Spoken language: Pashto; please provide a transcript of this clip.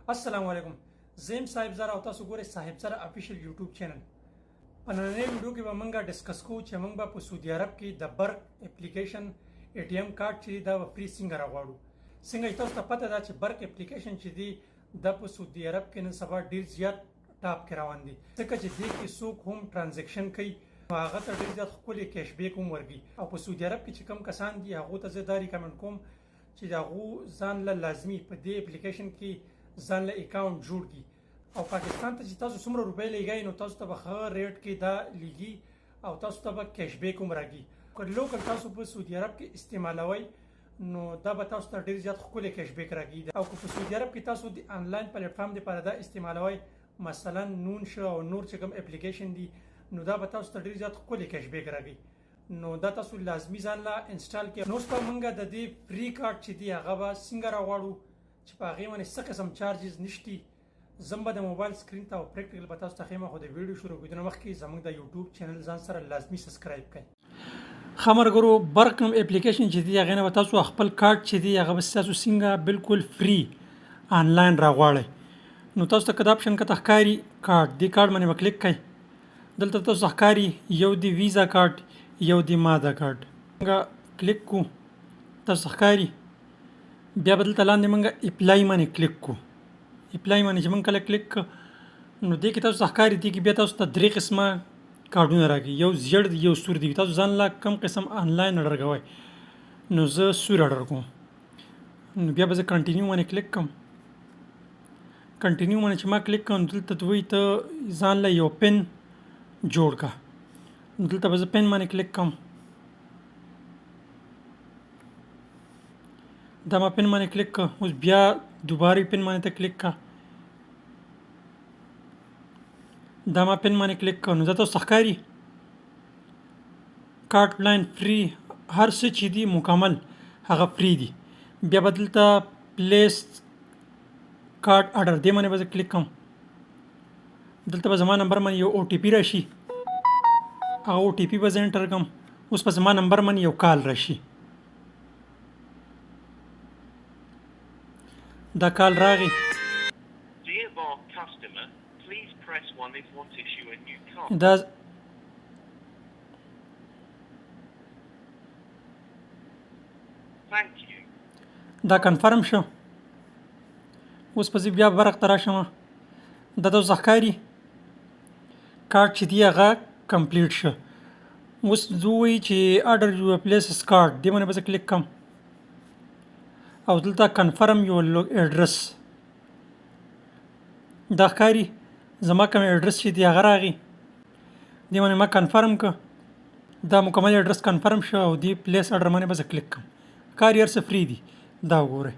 السلام علیکم. زم صاحب زرا او تاسو ګورئ صاحب زرا افیشل یوټیوب چینل. په نننۍ ویډیو کې به موږ ډسکس کوو چې موږ به په سعودي عرب کې د برق اپلیکیشن ATM کارت چې دا فری څنګه راغواړو. څنګه چې تاسو ته پته ده چې برق اپلیکیشن چې دی د په سعودي عرب کې نن سبا ډیر زیات ټاپ کې روان دي. ځکه چې دې کې څوک هم ټرانزیکشن کوي هغه ته ډیر زیات ښکلي کیش بیک هم ورکوي. او په سعودي عرب کې چې کوم کسان دي هغو ته زه دا ریکمنډ کوم چې د هغو ځان له لازمي په دې اپلیکیشن کې ځان له اکاونټ جوړ کړي. او پاکستان ته چې تاسو څومره روپۍ لګئ نو تاسو ته به ښه ریټ کې دا لګي او تاسو ته به کیش بیک هم راکړي. که لوکل تاسو په سعودي عرب کې استعمالوئ نو دا به تاسو ته ډیر زیات ښکلی کیش بیک راکړي. او که په سعودي عرب کې تاسو د آنلاین پلیټفارم دپاره دا استعمالوئ مثلا نون شو او نور چې کوم اپلیکیشن دي نو دا به تاسو ته ډیر زیات ښکلی کیش بیک راکړي. نو دا تاسو لازمي ځان له انسټال کړئ. نو اوس به موږ د دې فری کارت چې دی هغه به څنګه راغواړو چې په هغې باندې څه قسم چارجز نشتي. زم به د موبایل سکرین ته او پریکټیکل به تاسو ته ښیم. خو د ویډیو شروع کېدو نه مخکې زموږ د یوټیوب چینل ځان سره لازمي سبسکرایب کړئ. ښه ملګرو، برق کوم اپلیکیشن چې دی هغې نه به تاسو خپل کارت چې دی هغه به تاسو څنګه بالکل فری آنلاین راغواړئ. نو تاسو ته که دا اپشن کته ښکاري کارت، دې کارت باندې به کلیک کړئ. دلته تاسو ته ښکاري یو د ویزا کارت یو د مادا کارت. موږ کلیک کو تاسو ته ښکاري بیا به دلته لاندې موږ اپلای باندې کلیک کو. اپلای باندې چې موږ کله کلیک کړو نو دې کې تاسو ته ښکاري دې کې بیا تاسو ته درې قسمه کارډونه راکړي، یو زیړ دی یو سور دی. تاسو ځان له کوم قسم آنلاین اډر کوئ نو زه سور اډر کوم. نو بیا به زه کنټینیو باندې کلیک کوم. کنټینیو باندې چې ما کلیک کوم دلته وایي ته ځان له یو پن جوړ کا. نو دلته به زه پن باندې کلیک کوم. دا ما پن باندې کلیک کړ. اوس بیا دوباره پن باندې ته کلیک کا. دا ما پن باندې کلیک کړ. نو دا تاسو ته ښکاري کارت لاین فری، هر څه چې دي مکمل هغه فری دي. بیا به دلته پلیس کارت اډر دې باندې به زه کلیک کوم. دلته به زما نمبر باندې یو OTP راشي، هغه OTP به زه انټر کوم. اوس په زما نمبر باندې یو کال راشي. دا کال راغی. Dear Barq customer, please press 1 if want to issue a new card. دا Thank you. دا کنفرم شو. اوس په بیا برق ته راشم. دا تاسو ته ښکاري کارت چې دی هغه کمپلیټ شو. اوس وایي چې اډر یو پلیسز کارت دې باندې به زه کلیک کوم او دلته کنفرم یو ایډرس دا ښکاري زما کوم ایډرس چې دی هغه راغی. دې باندې ما کنفرم کړ. دا مکمل ایډرس کنفرم شو او دې پلیس اډر باندې به زه کلیک کوم. ښکاري هر څه فری دي. دا وګورئ.